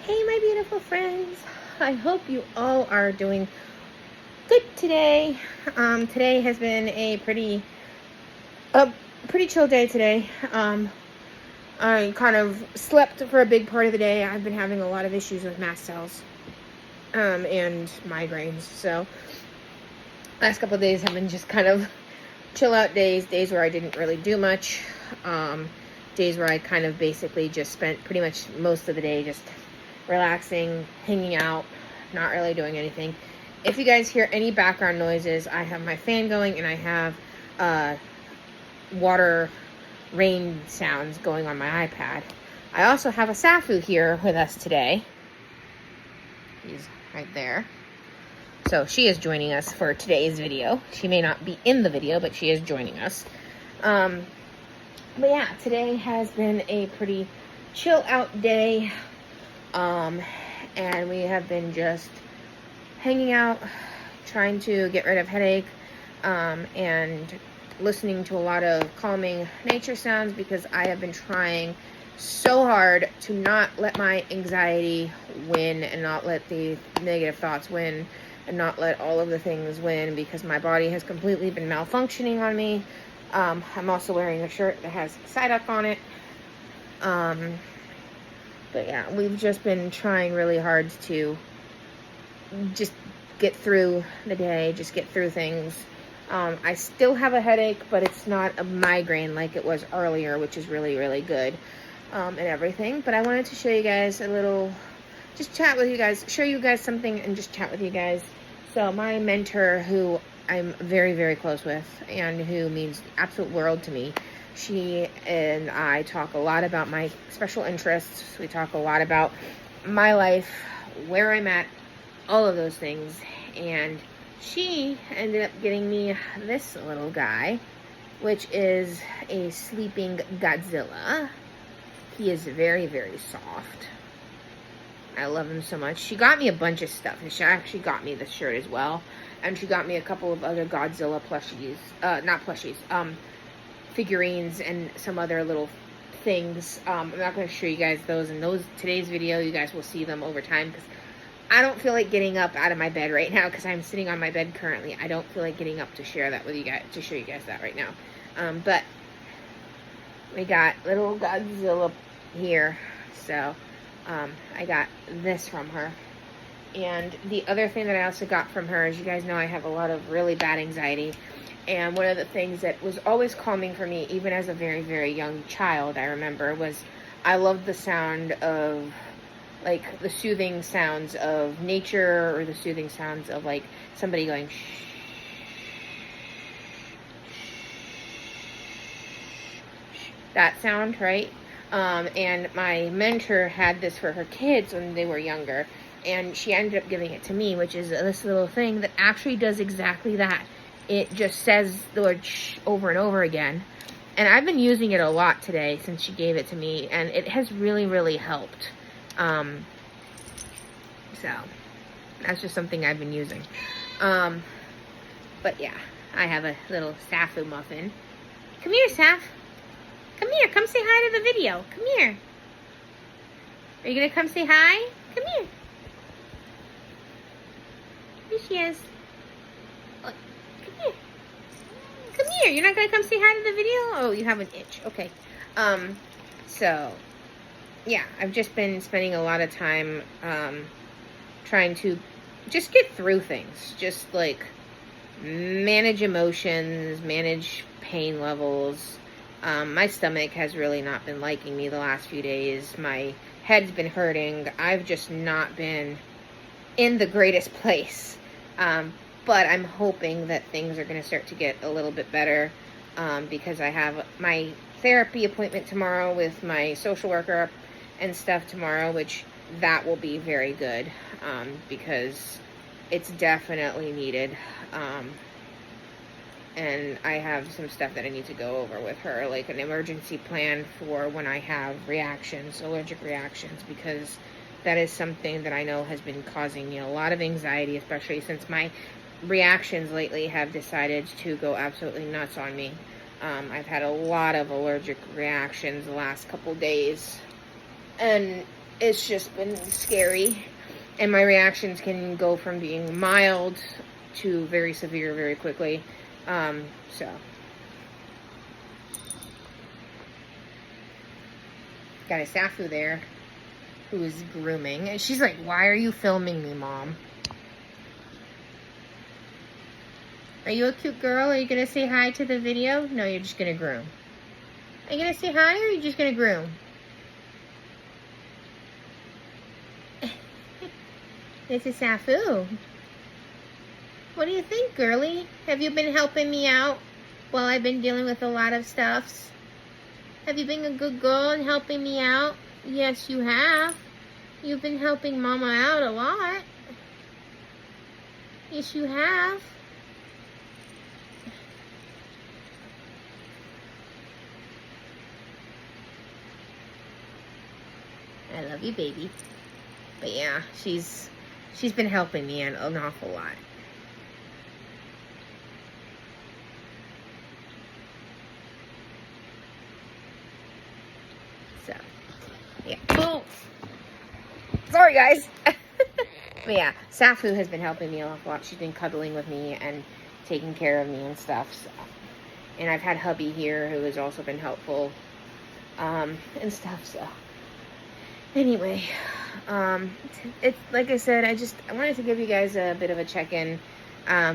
Hey, my beautiful friends. I hope you all are doing good today. Today has been a pretty chill day today. I kind of slept for a big part of the day. I've been having a lot of issues with mast cells, and migraines. So last couple of days have been just kind of chill out days where I didn't really do much. Days where I kind of basically just spent pretty much most of the day just relaxing, hanging out, not really doing anything. If you guys hear any background noises, I have my fan going and I have water rain sounds going on my iPad. I also have a Safu here with us today. He's right there. So she is joining us for today's video. She may not be in the video, but she is joining us. But yeah, today has been a pretty chill out day. And we have been just hanging out, trying to get rid of headache, and listening to a lot of calming nature sounds because I have been trying so hard to not let my anxiety win and not let the negative thoughts win and not let all of the things win because my body has completely been malfunctioning on me. I'm also wearing a shirt that has Psyduck on it. But yeah, we've just been trying really hard to just get through the day, just get through things. I still have a headache, but it's not a migraine like it was earlier, which is really, really good, and everything. But I wanted to show you guys a little, just chat with you guys, show you guys something and just chat with you guys. So my mentor, who I'm very, very close with and who means the absolute world to me, she and I talk a lot about my special interests. We talk a lot about my life, where I'm at, all of those things. And she ended up getting me this little guy, which is a sleeping Godzilla. He is very, very soft. I love him so much. She got me a bunch of stuff. And she actually got me this shirt as well. And she got me a couple of other Godzilla plushies. Not plushies. Figurines and some other little things. I'm not going to show you guys those in today's video. You guys will see them over time because I don't feel like getting up out of my bed right now because I'm sitting on my bed currently. I don't feel like getting up to share that with you guys, to show you guys that right now. But we got little Godzilla here. So I got this from her. And the other thing that I also got from her is, you guys know I have a lot of really bad anxiety. And one of the things that was always calming for me, even as a very, very young child, I remember, was I loved the sound of, like, the soothing sounds of nature, or the soothing sounds of, like, somebody going shh. That sound, right? And my mentor had this for her kids when they were younger. And she ended up giving it to me, which is this little thing that actually does exactly that. It just says the word shh over and over again. And I've been using it a lot today since she gave it to me. And it has really, really helped. So, that's just something I've been using. But yeah, I have a little Safu muffin. Come here, Saf. Come here, come say hi to the video. Come here. Are you gonna come say hi? Come here. Here she is. Look, come here. Come here. You're not gonna come say hi to the video? Oh, you have an itch. Okay. So, yeah, I've just been spending a lot of time, trying to just get through things. Just, like, manage emotions, manage pain levels. My stomach has really not been liking me the last few days. My head's been hurting. I've just not been in the greatest place. But I'm hoping that things are going to start to get a little bit better, because I have my therapy appointment tomorrow with my social worker and stuff tomorrow, which that will be very good, because it's definitely needed. And I have some stuff that I need to go over with her, like an emergency plan for when I have reactions, allergic reactions, because that is something that I know has been causing me a lot of anxiety, especially since my reactions lately have decided to go absolutely nuts on me. I've had a lot of allergic reactions the last couple days, and it's just been scary. And my reactions can go from being mild to very severe very quickly. So. Got a Safu there who is grooming. And she's like, why are you filming me, Mom? Are you a cute girl? Are you going to say hi to the video? No, you're just going to groom. Are you going to say hi or are you just going to groom? This is Safu. What do you think, girlie? Have you been helping me out while I've been dealing with a lot of stuffs? Have you been a good girl and helping me out? Yes, you have. You've been helping Mama out a lot. Yes, you have. I love you, baby. But yeah, she's been helping me an awful lot. So, yeah. Oh, sorry, guys. But yeah, Safu has been helping me an awful lot. She's been cuddling with me and taking care of me and stuff. So. And I've had hubby here who has also been helpful and stuff. So, anyway, it's like I said, I wanted to give you guys a bit of a check-in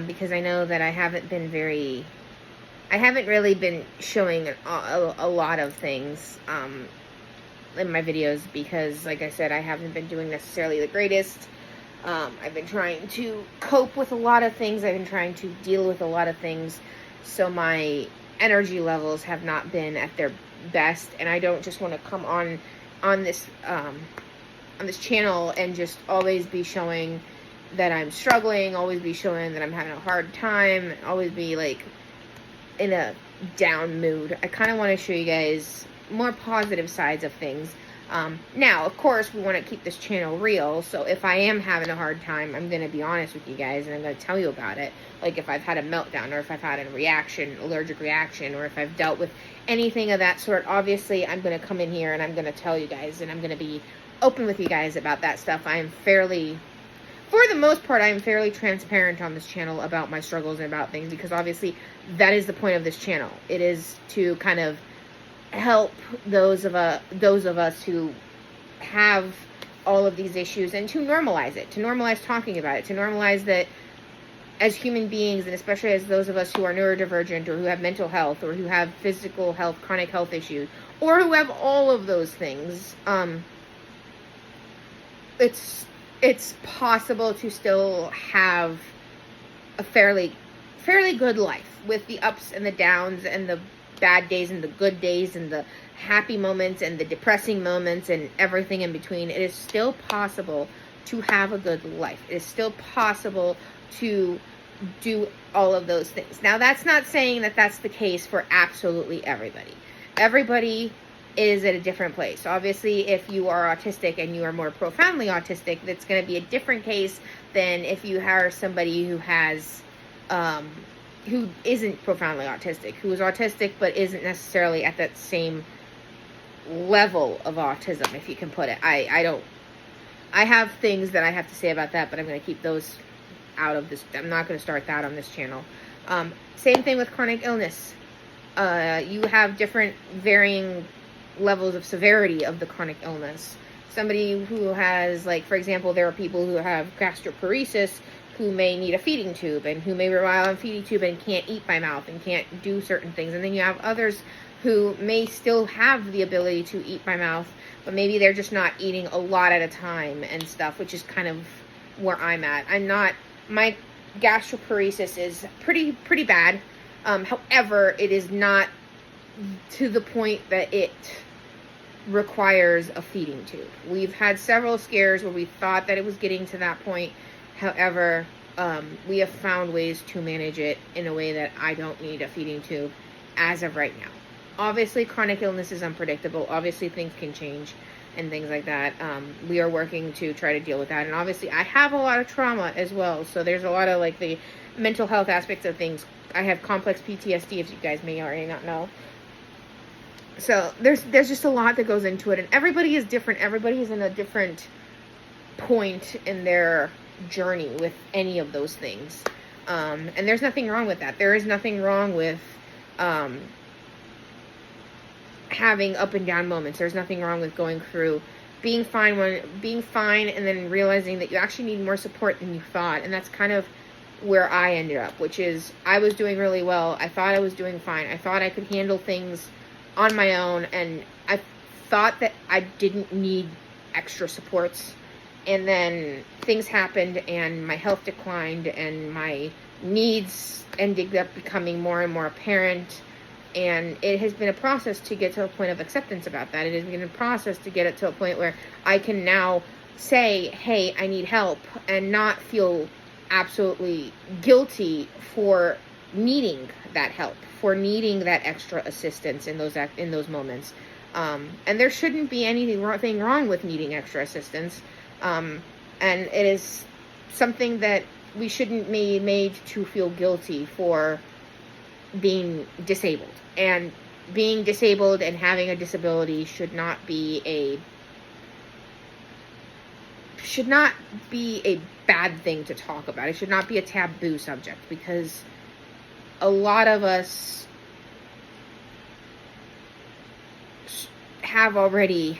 because I know that I haven't really been showing a lot of things in my videos because, like I said, I haven't been doing necessarily the greatest. I've been trying to cope with a lot of things. I've been trying to deal with a lot of things. So my energy levels have not been at their best. And I don't just want to come on this channel and just always be showing that I'm struggling, always be showing that I'm having a hard time, always be like in a down mood. I kind of want to show you guys more positive sides of things. Now, of course, we want to keep this channel real, so if I am having a hard time, I'm going to be honest with you guys, and I'm going to tell you about it. Like, if I've had a meltdown, or if I've had a reaction, allergic reaction, or if I've dealt with anything of that sort, obviously, I'm going to come in here, and I'm going to tell you guys, and I'm going to be open with you guys about that stuff. For the most part, I am fairly transparent on this channel about my struggles and about things, because obviously, that is the point of this channel. It is to kind of help those of us who have all of these issues and to normalize it, to normalize talking about it, to normalize that as human beings, and especially as those of us who are neurodivergent or who have mental health or who have physical health, chronic health issues, or who have all of those things, it's possible to still have a fairly good life with the ups and the downs and the bad days and the good days and the happy moments and the depressing moments and everything in between. It is still possible to have a good life. It is still possible to do all of those things. Now, that's not saying that that's the case for absolutely everybody. Everybody is at a different place. Obviously, if you are autistic and you are more profoundly autistic, that's going to be a different case than if you are somebody who has who isn't profoundly autistic, who is autistic but isn't necessarily at that same level of autism, if you can put it. I have things that I have to say about that, but I'm going to keep those out of this. I'm not going to start that on this channel. Same thing with chronic illness. You have different varying levels of severity of the chronic illness. Somebody who has, like, for example, there are people who have gastroparesis who may need a feeding tube and who may rely on a feeding tube and can't eat by mouth and can't do certain things. And then you have others who may still have the ability to eat by mouth, but maybe they're just not eating a lot at a time and stuff, which is kind of where I'm at. My gastroparesis is pretty bad. However, it is not to the point that it requires a feeding tube. We've had several scares where we thought that it was getting to that point. However, we have found ways to manage it in a way that I don't need a feeding tube as of right now. Obviously, chronic illness is unpredictable. Obviously, things can change and things like that. We are working to try to deal with that. And obviously, I have a lot of trauma as well. So there's a lot of, like, the mental health aspects of things. I have complex PTSD, if you guys may already not know. So there's just a lot that goes into it, and everybody is different. Everybody is in a different point in their journey with any of those things. And there's nothing wrong with that. There is nothing wrong with having up and down moments. There's nothing wrong with going through being fine and then realizing that you actually need more support than you thought. And that's kind of where I ended up, which is I was doing really well. I thought I was doing fine. I thought I could handle things on my own, and I thought that I didn't need extra supports. And then things happened, and my health declined, and my needs ended up becoming more and more apparent. And it has been a process to get to a point of acceptance about that. It has been a process to get it to a point where I can now say, hey, I need help, and not feel absolutely guilty for needing that help, for needing that extra assistance in those moments. And there shouldn't be anything wrong with needing extra assistance. And it is something that we shouldn't be made to feel guilty for being disabled. And being disabled and having a disability should not be a bad thing to talk about. It should not be a taboo subject, because a lot of us have already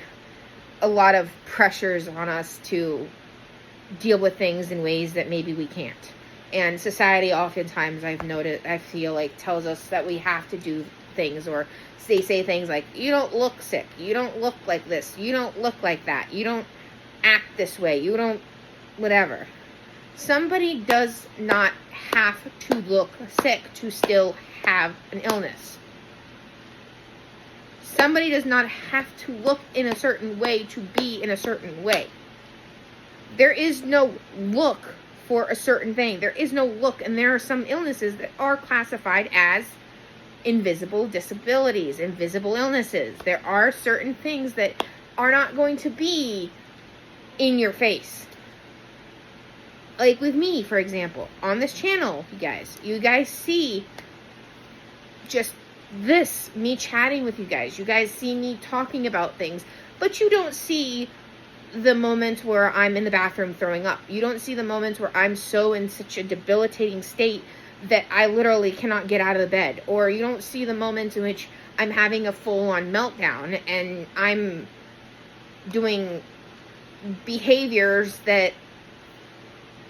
a lot of pressures on us to deal with things in ways that maybe we can't. And society oftentimes, I feel like, tells us that we have to do things, or they say things like, you don't look sick, you don't look like this, you don't look like that, you don't act this way, you don't whatever. Somebody does not have to look sick to still have an illness. Somebody does not have to look in a certain way to be in a certain way. There is no look for a certain thing. There is no look, and there are some illnesses that are classified as invisible disabilities, invisible illnesses. There are certain things that are not going to be in your face. Like with me, for example, on this channel, you guys see just this, me chatting with you guys. You guys see me talking about things, but you don't see the moments where I'm in the bathroom throwing up. You don't see the moments where I'm so in such a debilitating state that I literally cannot get out of the bed. Or you don't see the moments in which I'm having a full-on meltdown and I'm doing behaviors that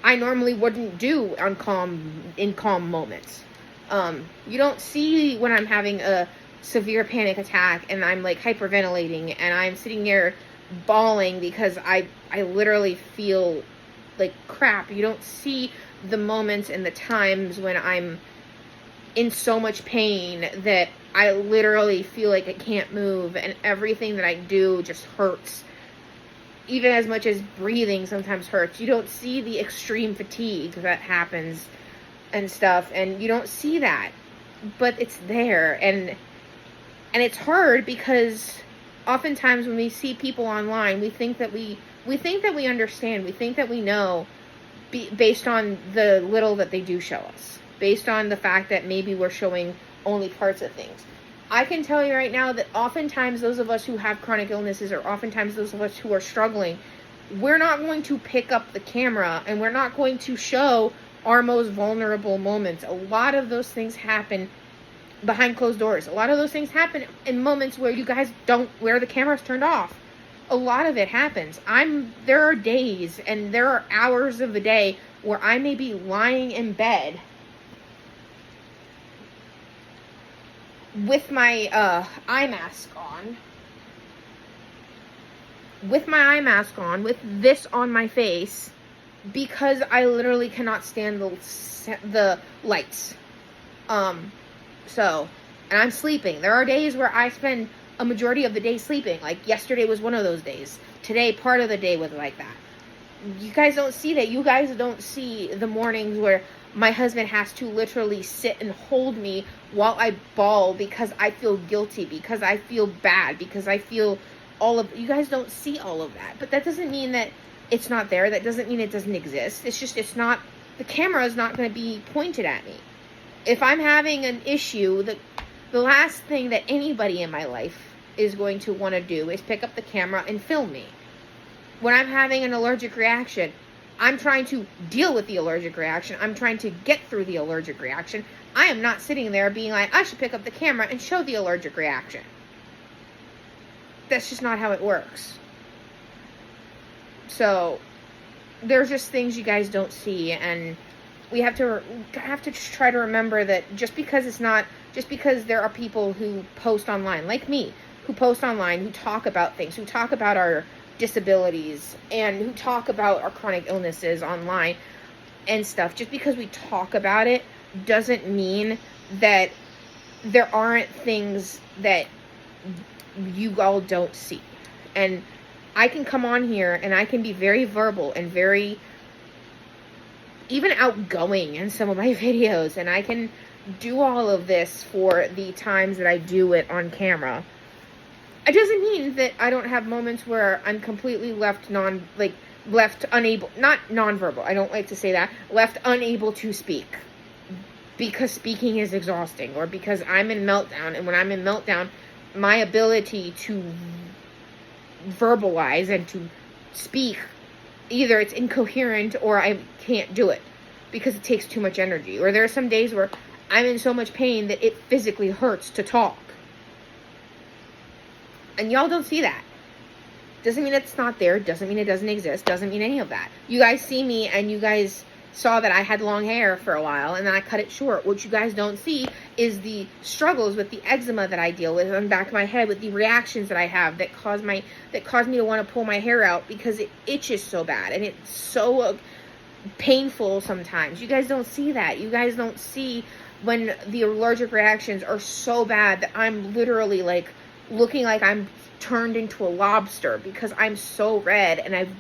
I normally wouldn't do in calm moments. You don't see when I'm having a severe panic attack and I'm like hyperventilating and I'm sitting there bawling because I literally feel like crap. You don't see the moments and the times when I'm in so much pain that I literally feel like I can't move and everything that I do just hurts. Even as much as breathing sometimes hurts. You don't see the extreme fatigue that happens and stuff, and you don't see that, but it's there. And it's hard because oftentimes when we see people online, we think that we understand, we think that we know, based on the little that they do show us, based on the fact that maybe we're showing only parts of things. I can tell you right now that oftentimes those of us who have chronic illnesses, or oftentimes those of us who are struggling, we're not going to pick up the camera and we're not going to show our most vulnerable moments. A lot of those things happen behind closed doors. A lot of those things happen in moments where you guys where the camera's turned off. A lot of it happens. There are days and there are hours of the day where I may be lying in bed with my eye mask on, with this on my face, because I literally cannot stand the lights. And I'm sleeping. There are days where I spend a majority of the day sleeping. Like yesterday was one of those days. Today, part of the day was like that. You guys don't see that. You guys don't see the mornings where my husband has to literally sit and hold me while I bawl because I feel guilty, because I feel bad, because I feel you guys don't see all of that. But that doesn't mean that it's not there. That doesn't mean it doesn't exist. It's just, the camera is not going to be pointed at me. If I'm having an issue, the last thing that anybody in my life is going to want to do is pick up the camera and film me. When I'm having an allergic reaction, I'm trying to deal with the allergic reaction. I'm trying to get through the allergic reaction. I am not sitting there being like, I should pick up the camera and show the allergic reaction. That's just not how it works. So, there's just things you guys don't see, and we have to just try to remember that just because there are people who post online, like me, who post online, who talk about things, who talk about our disabilities, and who talk about our chronic illnesses online and stuff, just because we talk about it doesn't mean that there aren't things that you all don't see. And I can come on here and I can be very verbal and very even outgoing in some of my videos, and I can do all of this for the times that I do it on camera. It doesn't mean that I don't have moments where I'm completely left unable, not nonverbal, I don't like to say that, left unable to speak because speaking is exhausting, or because I'm in meltdown, and when I'm in meltdown, my ability to verbalize and to speak, either it's incoherent or I can't do it because it takes too much energy. Or there are some days where I'm in so much pain that it physically hurts to talk. And y'all don't see that. Doesn't mean it's not there. Doesn't mean it doesn't exist. Doesn't mean any of that. You guys see me and you guys saw that I had long hair for a while and then I cut it short. What you guys don't see is the struggles with the eczema that I deal with on the back of my head, with the reactions that I have that cause me to want to pull my hair out because it itches so bad and it's so painful sometimes. You guys don't see that. You guys don't see when the allergic reactions are so bad that I'm literally like looking like I'm turned into a lobster because I'm so red and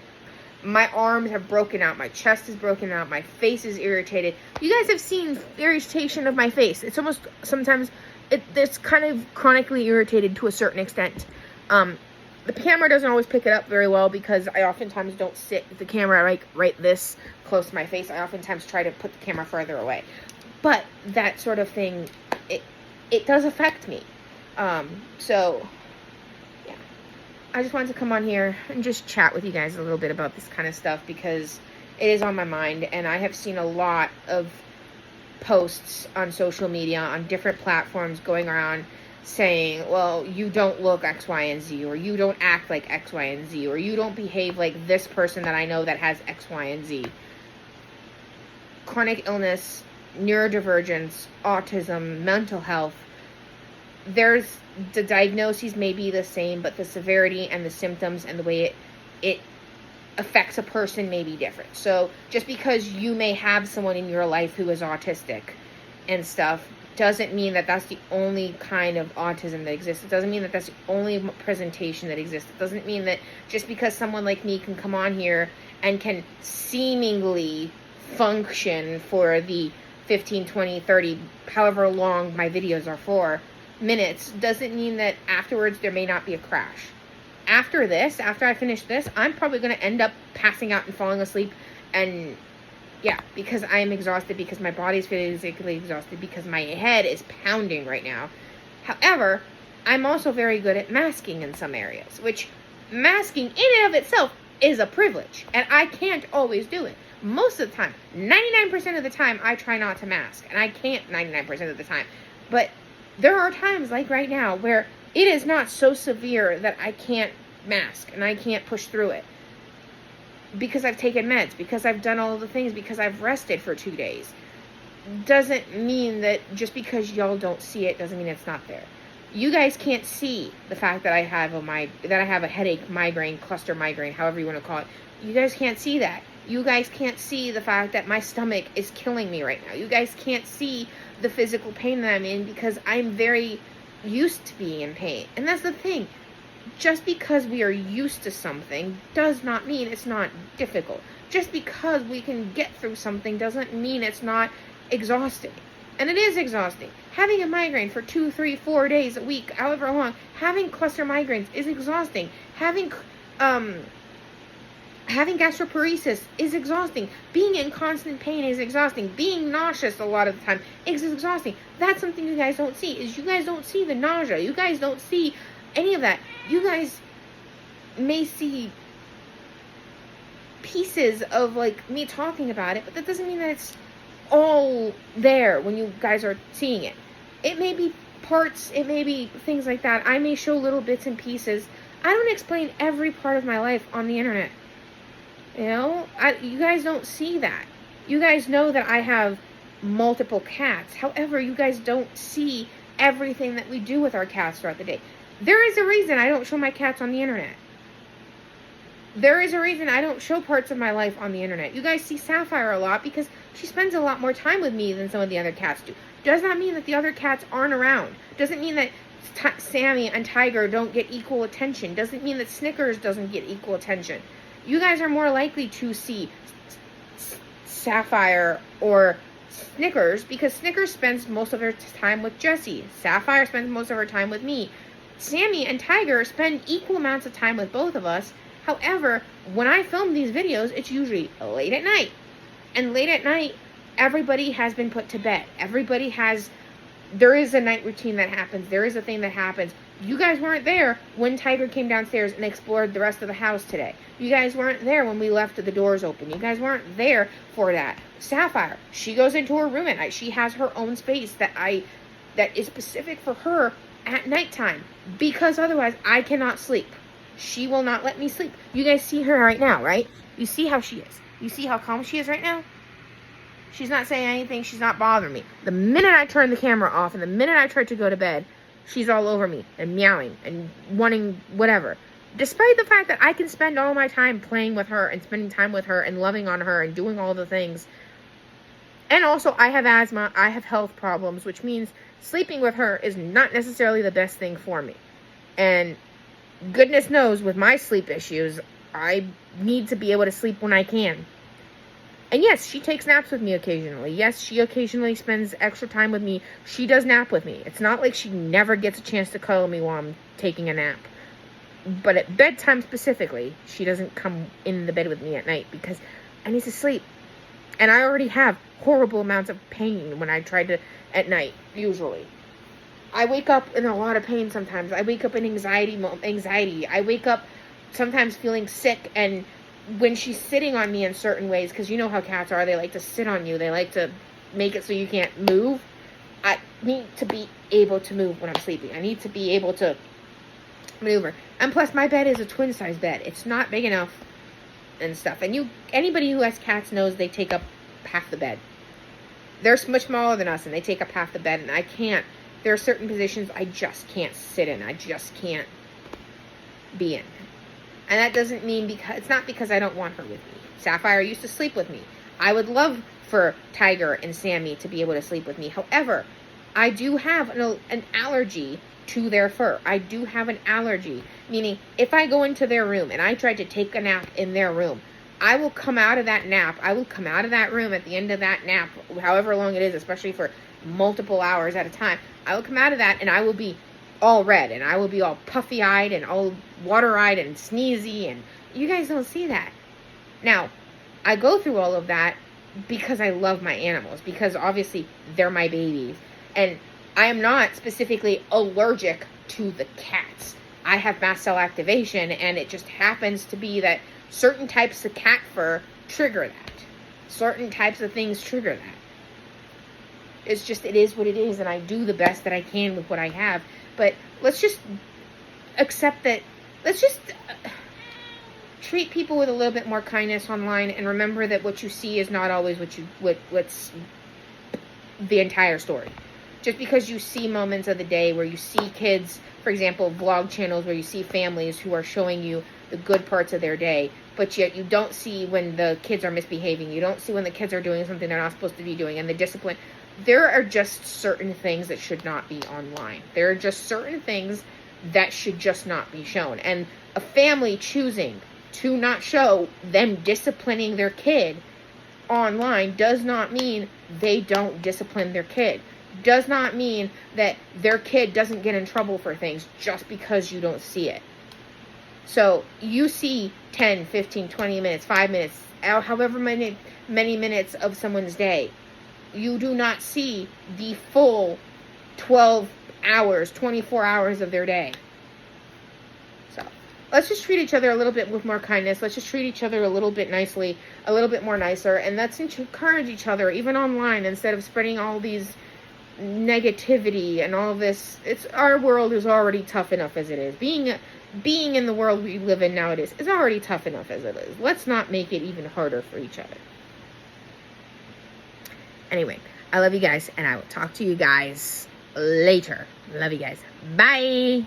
my arms have broken out, my chest is broken out, my face is irritated. You guys have seen irritation of my face. It's almost, sometimes, it's kind of chronically irritated to a certain extent. The camera doesn't always pick it up very well because I oftentimes don't sit with the camera like right this close to my face. I oftentimes try to put the camera further away. But that sort of thing, it does affect me. So, yeah. I just wanted to come on here and just chat with you guys a little bit about this kind of stuff because it is on my mind, and I have seen a lot of posts on social media, on different platforms going around saying, well, you don't look X, Y, and Z, or you don't act like X, Y, and Z, or you don't behave like this person that I know that has X, Y, and Z. Chronic illness, neurodivergence, autism, mental health, the diagnoses may be the same, but the severity and the symptoms and the way it affects a person may be different. So just because you may have someone in your life who is autistic and stuff doesn't mean that that's the only kind of autism that exists. It doesn't mean that that's the only presentation that exists. It doesn't mean that just because someone like me can come on here and can seemingly function for the 15, 20, 30, however long my videos are for, minutes, doesn't mean that afterwards there may not be a crash. After I finish this, I'm probably going to end up passing out and falling asleep, and yeah, because I am exhausted, because my body is physically exhausted, because my head is pounding right now. However, I'm also very good at masking in some areas, which masking in and of itself is a privilege, and I can't always do it. Most of the time, 99% of the time, I try not to mask, and I can't 99% of the time, but there are times, like right now, where it is not so severe that I can't mask and I can't push through it. Because I've taken meds, because I've done all of the things, because I've rested for 2 days. Doesn't mean that just because y'all don't see it, doesn't mean it's not there. You guys can't see the fact that I have a headache, migraine, cluster migraine, however you want to call it. You guys can't see that. You guys can't see the fact that my stomach is killing me right now. You guys can't see the physical pain that I'm in because I'm very used to being in pain. And that's the thing. Just because we are used to something does not mean it's not difficult. Just because we can get through something doesn't mean it's not exhausting. And it is exhausting. Having a migraine for 2, 3, 4 days a week, however long, having cluster migraines is exhausting. Having gastroparesis is exhausting. Being in constant pain is exhausting. Being nauseous a lot of the time is exhausting. That's something you guys don't see, is you guys don't see the nausea. You guys don't see any of that. You guys may see pieces of like me talking about it, but that doesn't mean that it's all there when you guys are seeing it. It may be parts, it may be things like that. I may show little bits and pieces. I don't explain every part of my life on the internet. You know, you guys don't see that. You guys know that I have multiple cats. However, you guys don't see everything that we do with our cats throughout the day. There is a reason I don't show my cats on the internet. There is a reason I don't show parts of my life on the internet. You guys see Sapphire a lot because she spends a lot more time with me than some of the other cats do. Does not mean that the other cats aren't around. Doesn't mean that Sammy and Tiger don't get equal attention. Doesn't mean that Snickers doesn't get equal attention. You guys are more likely to see Sapphire or Snickers because Snickers spends most of her time with Jessie. Sapphire spends most of her time with me. Sammy and Tiger spend equal amounts of time with both of us. However, when I film these videos, it's usually late at night. And late at night, everybody has been put to bed. There is a night routine that happens. There is a thing that happens. You guys weren't there when Tiger came downstairs and explored the rest of the house today. You guys weren't there when we left the doors open. You guys weren't there for that. Sapphire, she goes into her room at night. She has her own space that is specific for her at nighttime because otherwise I cannot sleep. She will not let me sleep. You guys see her right now, right? You see how she is. You see how calm she is right now? She's not saying anything. She's not bothering me. The minute I turn the camera off and the minute I try to go to bed, she's all over me and meowing and wanting whatever. Despite the fact that I can spend all my time playing with her and spending time with her and loving on her and doing all the things. And also, I have asthma. I have health problems, which means sleeping with her is not necessarily the best thing for me. And goodness knows, with my sleep issues, I need to be able to sleep when I can. And yes, she takes naps with me occasionally. Yes, she occasionally spends extra time with me. She does nap with me. It's not like she never gets a chance to cuddle me while I'm taking a nap. But at bedtime specifically, she doesn't come in the bed with me at night because I need to sleep. And I already have horrible amounts of pain when I try to at night, usually. I wake up in a lot of pain sometimes. I wake up in anxiety. I wake up sometimes feeling sick, and when she's sitting on me in certain ways, because you know how cats are, they like to sit on you. They like to make it so you can't move. I need to be able to move when I'm sleeping. I need to be able to maneuver. And plus, my bed is a twin-size bed. It's not big enough and stuff. And anybody who has cats knows they take up half the bed. They're much smaller than us, and they take up half the bed, and I can't. There are certain positions I just can't sit in. I just can't be in. And that doesn't mean it's not because I don't want her with me. Sapphire used to sleep with me. I would love for Tiger and Sammy to be able to sleep with me. However, I do have an allergy to their fur. I do have an allergy, meaning if I go into their room and I try to take a nap in their room, I will come out of that nap. I will come out of that room at the end of that nap, however long it is, especially for multiple hours at a time. I will come out of that and I will be all red and I will be all puffy-eyed and all water-eyed and sneezy, and you guys don't see that. Now, I go through all of that because I love my animals, because obviously they're my babies, and I am not specifically allergic to the cats. I have mast cell activation, and it just happens to be that certain types of cat fur trigger that. Certain types of things trigger that. It is what it is, and I do the best that I can with what I have. But let's just accept that. Let's just treat people with a little bit more kindness online, and remember that what you see is not always what's the entire story. Just because you see moments of the day where you see kids, for example, vlog channels where you see families who are showing you the good parts of their day, but yet you don't see when the kids are misbehaving. You don't see when the kids are doing something they're not supposed to be doing, and the discipline. There are just certain things that should not be online. There are just certain things that should just not be shown. And a family choosing to not show them disciplining their kid online does not mean they don't discipline their kid. Does not mean that their kid doesn't get in trouble for things just because you don't see it. So you see 10, 15, 20 minutes, 5 minutes, however many minutes of someone's day. You do not see the full 12 hours, 24 hours of their day. let's just treat each other a little bit with more kindness. Let's just treat each other a little bit nicely, a little bit more nicer. And let's encourage each other, even online, instead of spreading all these negativity and all this. Our world is already tough enough as it is. Being in the world we live in nowadays is already tough enough as it is. Let's not make it even harder for each other. Anyway, I love you guys, and I will talk to you guys later. Love you guys. Bye.